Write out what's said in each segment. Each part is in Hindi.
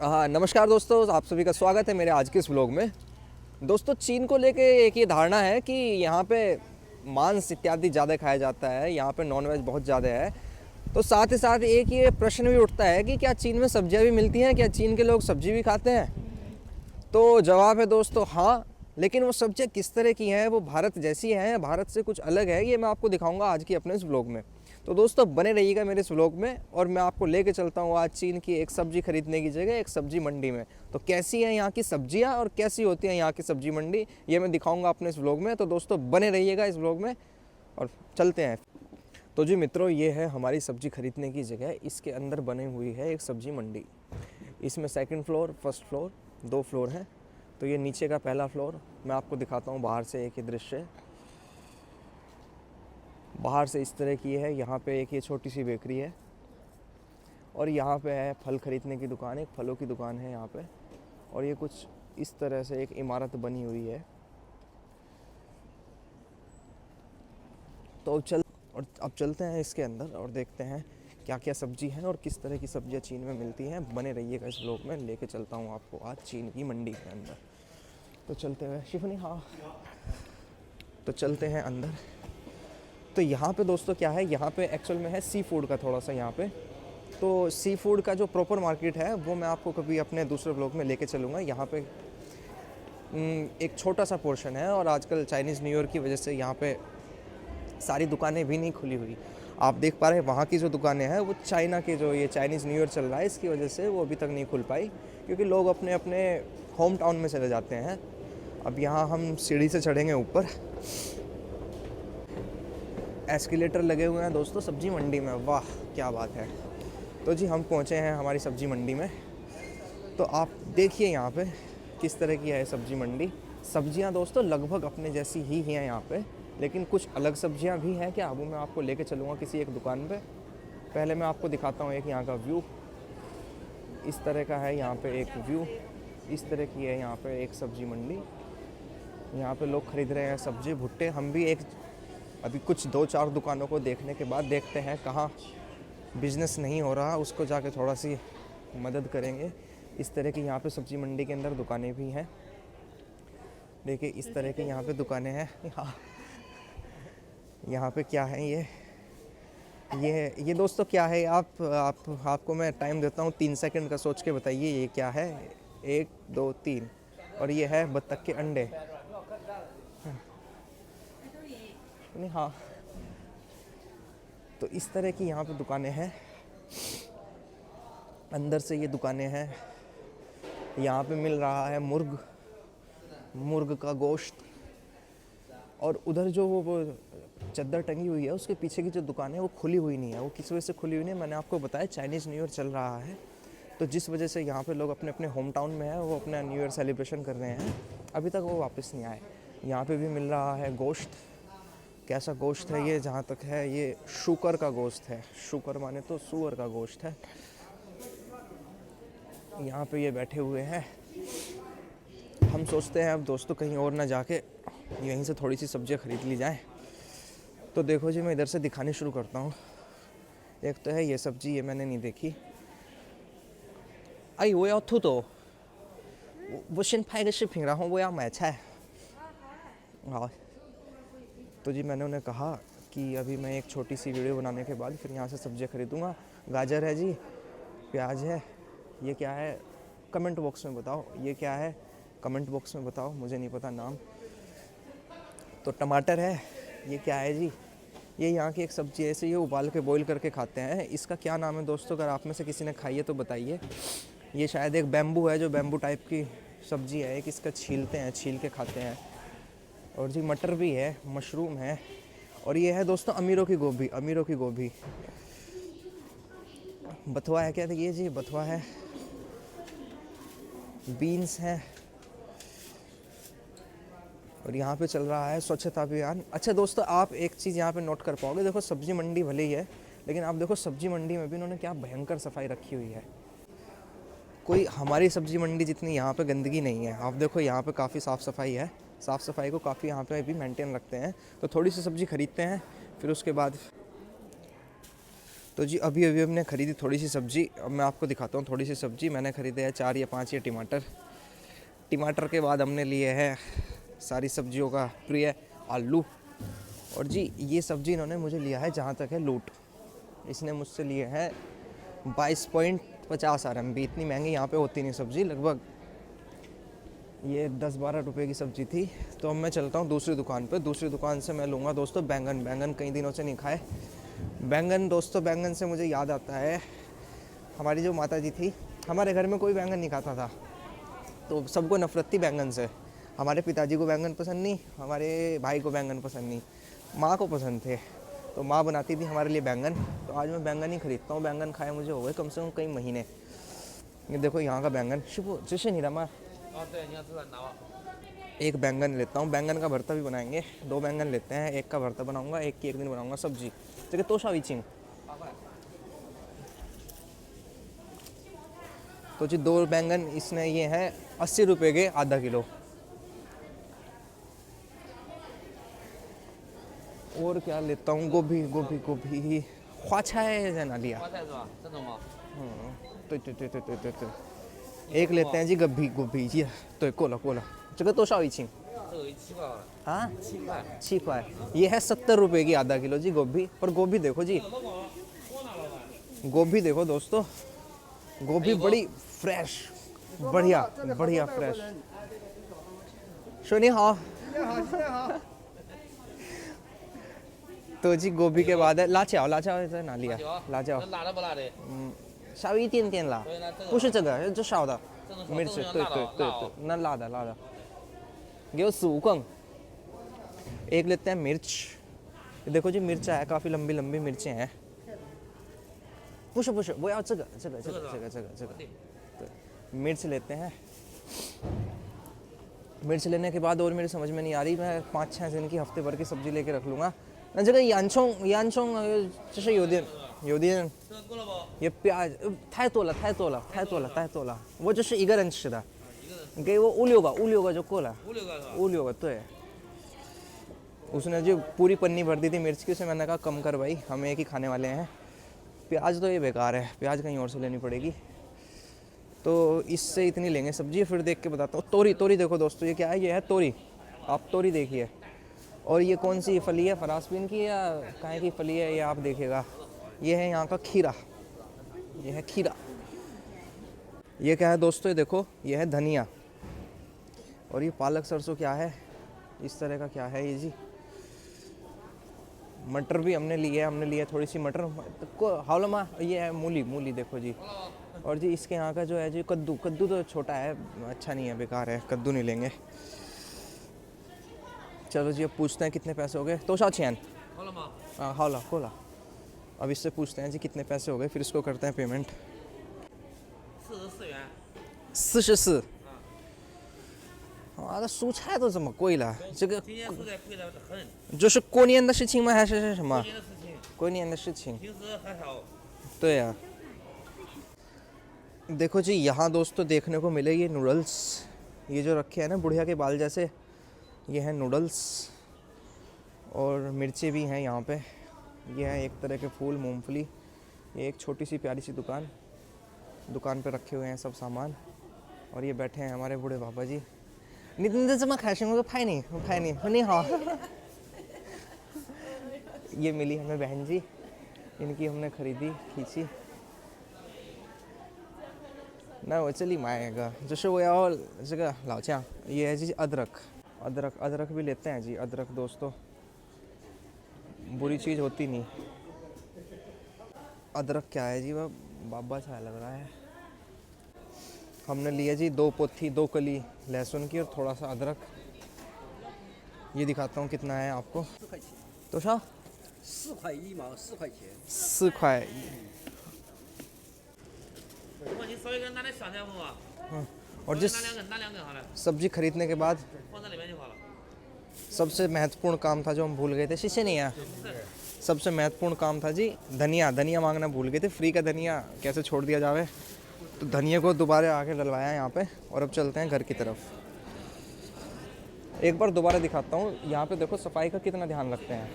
हाँ, नमस्कार दोस्तों, आप सभी का स्वागत है मेरे आज के इस व्लॉग में। दोस्तों, चीन को लेके एक ये धारणा है कि यहाँ पे मांस इत्यादि ज़्यादा खाया जाता है, यहाँ पे नॉनवेज बहुत ज़्यादा है। तो साथ ही साथ एक ये प्रश्न भी उठता है कि क्या चीन में सब्जियाँ भी मिलती हैं, क्या चीन के लोग सब्जी भी खाते हैं? तो जवाब है दोस्तों हाँ, लेकिन वो सब्जियाँ किस तरह की हैं, वो भारत जैसी हैं, भारत से कुछ अलग है, ये मैं आपको दिखाऊंगा आज की अपने इस व्लॉग में। तो दोस्तों बने रहिएगा मेरे इस व्लॉग में और मैं आपको लेके चलता हूँ आज चीन की एक सब्जी खरीदने की जगह, एक सब्जी मंडी में। तो कैसी है यहाँ की सब्जियाँ और कैसी होती हैं यहाँ की सब्जी मंडी, ये मैं दिखाऊंगा अपने इस व्लॉग में। तो दोस्तों बने रहिएगा इस व्लॉग में और चलते हैं। तो जी मित्रों, ये है हमारी सब्जी खरीदने की जगह, इसके अंदर बनी हुई है एक सब्जी मंडी। इसमें second floor, first floor, 2 floor हैं। तो ये नीचे का पहला फ्लोर मैं आपको दिखाता हूँ बाहर से एक ही दृश्य। बाहर से इस तरह की है। यहाँ पे एक ये छोटी सी बेकरी है और यहाँ पे है फल खरीदने की दुकान, एक फलों की दुकान है यहाँ पे। और ये कुछ इस तरह से एक इमारत बनी हुई है। तो अब चलते हैं इसके अंदर और देखते हैं क्या क्या सब्जी है और किस तरह की सब्जियाँ चीन में मिलती हैं। बने रहिएगा इस व्लॉग में, लेके चलता हूँ आपको आज चीन की मंडी के अंदर। तो चलते हुए शिफनी, हाँ, तो चलते हैं अंदर। तो यहाँ पे दोस्तों क्या है, यहाँ पे एक्चुअल में है सी फूड का थोड़ा सा यहाँ पे। तो सी फूड का जो प्रॉपर मार्केट है वो मैं आपको कभी अपने दूसरे ब्लॉग में लेके चलूँगा। यहाँ पे एक छोटा सा पोर्शन है और आजकल चाइनीज़ न्यू ईयर की वजह से यहाँ पे सारी दुकानें भी नहीं खुली हुई। आप देख पा रहे हैं वहाँ की जो दुकानें हैं वो चाइना के, जो ये चाइनीज़ न्यू ईयर चल रहा है इसकी वजह से वो अभी तक नहीं खुल पाई, क्योंकि लोग अपने अपने होम टाउन में चले जाते हैं। अब यहाँ हम सीढ़ी से चढ़ेंगे ऊपर। एस्केलेटर लगे हुए हैं दोस्तों सब्जी मंडी में, वाह क्या बात है। तो जी हम पहुँचे हैं हमारी सब्जी मंडी में। तो आप देखिए यहाँ पे किस तरह की है सब्जी मंडी। सब्जियाँ दोस्तों लगभग अपने जैसी ही हैं यहाँ पे, लेकिन कुछ अलग सब्जियाँ भी हैं क्या, वो मैं आपको लेके चलूँगा किसी एक दुकान पे। पहले मैं आपको दिखाता हूँ एक यहाँ का व्यू। इस तरह का है यहाँ पे एक व्यू, इस तरह की है यहाँ पे एक सब्जी मंडी। यहाँ पे लोग खरीद रहे हैं सब्जी, भुट्टे। हम भी अभी कुछ 2-4 दुकानों को देखने के बाद देखते हैं कहाँ बिजनेस नहीं हो रहा, उसको जाके थोड़ा सी मदद करेंगे। इस तरह की यहाँ पे सब्जी मंडी के अंदर दुकानें भी हैं। देखिए इस तरह की यहाँ पे दुकानें हैं। यहाँ पे क्या है ये दोस्तों क्या है, आपको मैं टाइम देता हूँ 3 सेकंड का, सोच के बताइए ये क्या है। 1 2 3। और ये है बत्तख के अंडे। नहीं, हाँ, तो इस तरह की यहाँ पे दुकानें हैं। अंदर से ये दुकानें हैं। यहाँ पे मिल रहा है मुर्ग का गोश्त। और उधर जो वो चद्दर टंगी हुई है उसके पीछे की जो दुकान है वो खुली हुई नहीं है। वो किस वजह से खुली हुई नहीं है, मैंने आपको बताया चाइनीज़ न्यू ईयर चल रहा है, तो जिस वजह से यहाँ पे लोग अपने अपने होम टाउन में है, वो अपना न्यू ईयर सेलिब्रेशन कर रहे हैं। अभी तक वो वापस नहीं आए। यहाँ पे भी मिल रहा है गोश्त। कैसा गोश्त है ये, जहाँ तक है ये शूकर का गोश्त है। शूकर माने तो सूअर का गोश्त है। यहाँ पे ये बैठे हुए हैं। हम सोचते हैं अब दोस्तों कहीं और ना जाके यहीं से थोड़ी सी सब्जियाँ खरीद ली जाए। तो देखो जी मैं इधर से दिखानी शुरू करता हूँ। एक तो है ये सब्जी, ये मैंने नहीं देखी। आई वो यार थू तो वो先拍个视频然后我要买菜。हाँ, तो जी मैंने उन्हें कहा कि अभी मैं एक छोटी सी वीडियो बनाने के बाद फिर यहाँ से सब्जियाँ खरीदूँगा। गाजर है जी, प्याज है, ये क्या है कमेंट बॉक्स में बताओ, ये क्या है कमेंट बॉक्स में बताओ, मुझे नहीं पता नाम। तो टमाटर है, ये क्या है जी, ये यहाँ की एक सब्ज़ी है, ऐसे ये उबाल के बॉईल करके खाते हैं। इसका क्या नाम है दोस्तों, अगर आप में से किसी ने खाई है तो बताइए। ये शायद एक बैम्बू है, जो बैम्बू टाइप की सब्ज़ी है एक, इसका छीलते हैं, छील के खाते हैं। और जी मटर भी है, मशरूम है। और ये है दोस्तों अमीरों की गोभी। बथुआ है क्या, ये जी बथुआ है। बीन्स हैं। और यहाँ पे चल रहा है स्वच्छता अभियान। अच्छा दोस्तों, आप एक चीज़ यहाँ पे नोट कर पाओगे, देखो सब्जी मंडी भले ही है, लेकिन आप देखो सब्जी मंडी में भी इन्होंने क्या भयंकर सफाई रखी हुई है। कोई हमारी सब्जी मंडी जितनी यहाँ पे गंदगी नहीं है। आप देखो यहाँ पे काफ़ी साफ़ सफाई है। साफ़ सफाई को काफ़ी यहाँ पे भी मेंटेन रखते हैं। तो थोड़ी सी सब्ज़ी खरीदते हैं, फिर उसके बाद तो जी अभी अभी हमने ख़रीदी थोड़ी सी सब्ज़ी। अब मैं आपको दिखाता हूँ थोड़ी सी सब्ज़ी। मैंने ख़रीदे हैं 4 या 5 ये टमाटर। टमाटर के बाद हमने लिए हैं सारी सब्जियों का प्रिय आलू। और जी ये सब्ज़ी इन्होंने मुझे लिया है जहाँ तक है लूट। इसने मुझसे लिए हैं 22.50 RMB। इतनी महंगी यहाँ पे होती नहीं सब्ज़ी, लगभग ये 10-12 रुपए की सब्ज़ी थी। तो अब मैं चलता हूँ दूसरी दुकान पे। दूसरी दुकान से मैं लूँगा दोस्तों बैंगन। बैंगन कई दिनों से नहीं खाए बैंगन। दोस्तों बैंगन से मुझे याद आता है हमारी जो माता जी थी, हमारे घर में कोई बैंगन नहीं खाता था, तो सबको नफरत थी बैंगन से। हमारे पिताजी को बैंगन पसंद नहीं, हमारे भाई को बैंगन पसंद नहीं, माँ को पसंद थे। तो माँ बनाती थी हमारे लिए बैंगन। तो आज मैं बैंगन ही खरीदता हूँ। बैंगन खाए मुझे हो गए कम से कम कई महीने। ये देखो यहाँ का बैंगन शुभ जैसे नहीं रमा। एक बैंगन लेता हूँ, बैंगन का भरता भी बनाएंगे। 2 बैंगन लेते हैं, एक का भरता बनाऊंगा, एक की एक दिन बनाऊंगा सब्जी। तो तोशा विचिंग। तो जी 2 बैंगन इसने ये हैं 80 रुपये के आधा किलो। और क्या लेता हूँ, गोभी गोभी गोभी ख्वाछा है ना लिया। तो एक लेते हैं जी गभी गोभी जी। तो कोला कोला जगह तो शाओ हाँ 6 块। ये है 70 रुपये की आधा किलो जी गोभी। पर गोभी देखो जी, गोभी देखो दोस्तों, गोभी बड़ी फ्रेश, बढ़िया बढ़िया फ्रेश। शोनी हाँ। तो जी गोभी के बाद है लाचाओ। लाचाओ इधर ना लिया लाचाओ। 稍微一点点辣，不是这个，这烧的मिर्च।对，那辣的辣的，给我4-5根。एक लेते हैं मिर्च। देखो जी मिर्च है, काफ़ी लंबी लंबी मिर्चें हैं। पुश वो यार जगह। मिर्च लेते हैं। मिर्च लेने के बाद और मेरी समझ में नहीं आ रही, मैं 5-6 दिन की हफ्ते भर की सब्जी लेके रख लूँगा। ना जगह यानचोंग जैसे योदियन ये प्याज 太多了，我就是一个人吃的，给我5-6个就够了。5-6个对。उसने जो पूरी पन्नी भर दी थी मिर्च की, उसे मैंने कहा कम कर भाई, हम एक ही खाने वाले हैं। प्याज तो ये बेकार है, प्याज कहीं और से लेनी पड़ेगी। तो इससे इतनी लेंगे सब्जी, फिर देख के बताता हूँ। तोरी देखो दोस्तों, ये क्या है, ये है तोरी। आप तोरी देखिए। और ये कौन सी फली है, फरासबीन की या काहे की फली है, ये आप देखिएगा। ये है यहाँ का खीरा, ये है खीरा। ये क्या है दोस्तों, ये देखो, ये है धनिया। और ये पालक सरसों क्या है, इस तरह का क्या है ये जी। मटर भी हमने लिए थोड़ी सी मटर को हावलमा। ये है मूली देखो जी। और जी इसके यहाँ का जो है जी कद्दू तो छोटा है, अच्छा नहीं है, बेकार है, कद्दू नहीं लेंगे। चलो जी अब पूछते हैं कितने पैसे हो गए। तो शाचैन हावला खोला। अब इससे पूछते हैं जी कितने पैसे हो गए, फिर इसको करते हैं पेमेंट। 44。啊，这蔬菜都这么贵了，这个今年蔬菜贵得很。就是过年的事情吗？还是什么？过年的事情，过年的事情。平时还少。对呀、देखो जी यहाँ दोस्तों देखने को मिले ये नूडल्स, ये जो रखे हैं ना बुढ़िया के बाल जैसे, ये हैं नूडल्स। और मिर्ची भी हैं यहाँ पे। ये है एक तरह के फूल, मूंगफली। ये एक छोटी सी प्यारी सी दुकान पे रखे हुए हैं सब सामान। और ये बैठे हैं हमारे बूढ़े बाबा जी। नहीं हाँ। ये मिली हमें बहन जी, इनकी हमने खरीदी खींची ना। वो चली माएगा जैसे वो यार जगह लाचा। ये है जी अदरक भी लेते हैं जी। अदरक दोस्तों बुरी चीज़ होती नहीं। अदरक क्या है जी, वह बाबा सा लग रहा है। हमने लिया जी 2 पोथी 2 कली लहसुन की और थोड़ा सा अदरक। ये दिखाता हूँ कितना है आपको। तो शाह 4块1毛，4块钱。 4块。你稍微给拿点香菜不嘛？ और जिस 拿两根好了， सब्जी खरीदने के बाद 放在里面就好了。 सबसे महत्वपूर्ण काम था जो हम भूल गए थे। शीशे नहीं है। सबसे महत्वपूर्ण काम था जी धनिया मांगना भूल गए थे। फ्री का धनिया कैसे छोड़ दिया जावे। तो धनिया को दोबारा आके डलवाया यहाँ पे। और अब चलते हैं घर की तरफ। एक बार दोबारा दिखाता हूँ। यहाँ पे देखो सफाई का कितना ध्यान रखते हैं।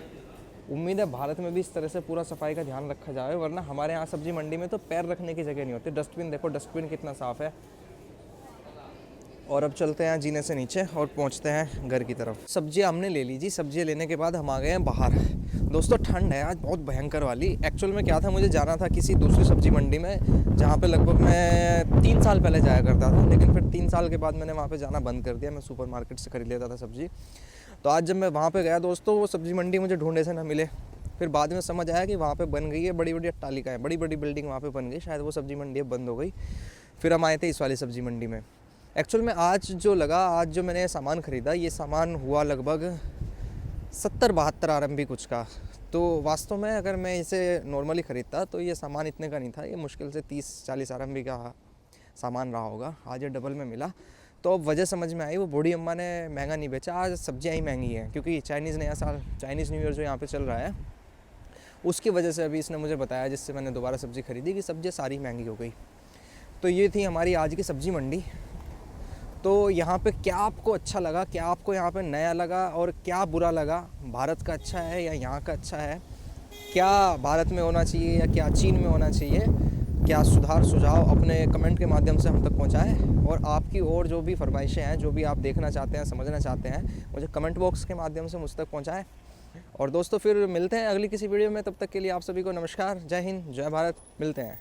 उम्मीद है भारत में भी इस तरह से पूरा सफाई का ध्यान रखा जाए, वरना हमारे यहाँ सब्जी मंडी में तो पैर रखने की जगह नहीं होती। डस्टबिन देखो, डस्टबिन कितना साफ़ है। और अब चलते हैं जीने से नीचे और पहुंचते हैं घर की तरफ। सब्जियां हमने ले ली जी। सब्जियां लेने के बाद हम आ गए हैं बाहर। दोस्तों ठंड है आज बहुत भयंकर वाली। एक्चुअल में क्या था, मुझे जाना था किसी दूसरी सब्जी मंडी में जहाँ पे लगभग मैं 3 साल पहले जाया करता था, लेकिन फिर 3 साल के बाद मैंने वहाँ पे जाना बंद कर दिया। मैं सुपरमार्केट से खरीद लेता था सब्ज़ी। तो आज जब मैं वहाँ पे गया दोस्तों, वो सब्ज़ी मंडी मुझे ढूंढे से ना मिले। फिर बाद में समझ आया कि वहाँ पे बन गई है बड़ी बड़ी अट्टालिकाएँ, बड़ी बड़ी बिल्डिंग वहाँ पे बन गई, शायद वो सब्ज़ी मंडी अब बंद हो गई। फिर हम आए थे इस वाली सब्ज़ी मंडी में। एक्चुअल में आज जो मैंने सामान ख़रीदा, ये सामान हुआ लगभग 70-72 RMB कुछ का। तो वास्तव में अगर मैं इसे नॉर्मली ख़रीदता तो ये सामान इतने का नहीं था, ये मुश्किल से 30-40 RMB का सामान रहा होगा। आज ये डबल में मिला, तो अब वजह समझ में आई, वो बूढ़ी अम्मा ने महंगा नहीं बेचा। आज सब्जियाँ ही महंगी हैं, क्योंकि चाइनीज़ नया साल, चाइनीज़ न्यू ईयर जो यहाँ पे चल रहा है, उसकी वजह से अभी इसने मुझे बताया, जिससे मैंने दोबारा सब्ज़ी ख़रीदी, कि सब्ज़ी सारी महंगी हो गई। तो ये थी हमारी आज की सब्ज़ी मंडी। तो यहाँ पे क्या आपको अच्छा लगा, क्या आपको यहाँ पे नया लगा और क्या बुरा लगा? भारत का अच्छा है या यहाँ का अच्छा है? क्या भारत में होना चाहिए या क्या चीन में होना चाहिए? क्या सुधार सुझाव अपने कमेंट के माध्यम से हम तक पहुँचाएँ, और आपकी और जो भी फरमाइशें हैं, जो भी आप देखना चाहते हैं, समझना चाहते हैं, मुझे कमेंट बॉक्स के माध्यम से मुझ तक पहुँचाएँ। और दोस्तों फिर मिलते हैं अगली किसी वीडियो में। तब तक के लिए आप सभी को नमस्कार, जय हिंद, जय भारत। मिलते हैं।